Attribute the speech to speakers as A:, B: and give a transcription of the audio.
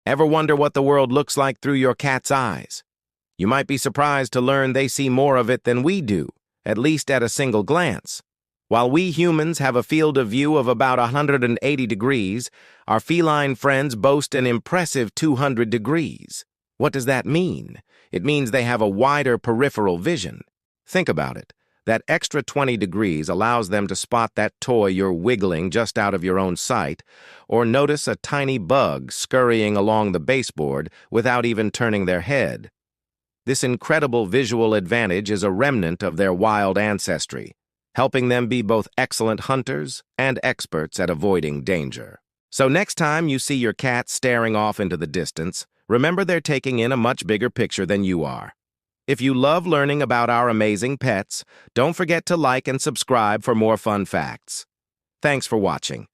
A: Ever wonder what the world looks like through your cat's eyes? You might be surprised to learn they see more of it than we do, at least at a single glance. While we humans have a field of view of about 180 degrees, our feline friends boast an impressive 200 degrees. What does that mean? It means they have a wider peripheral vision. Think about it. That extra 20 degrees allows them to spot that toy you're wiggling just out of your own sight, or notice a tiny bug scurrying along the baseboard without even turning their head. This incredible visual advantage is a remnant of their wild ancestry, helping them be both excellent hunters and experts at avoiding danger. So next time you see your cat staring off into the distance, remember they're taking in a much bigger picture than you are. If you love learning about our amazing pets, don't forget to like and subscribe for more fun facts. Thanks for watching.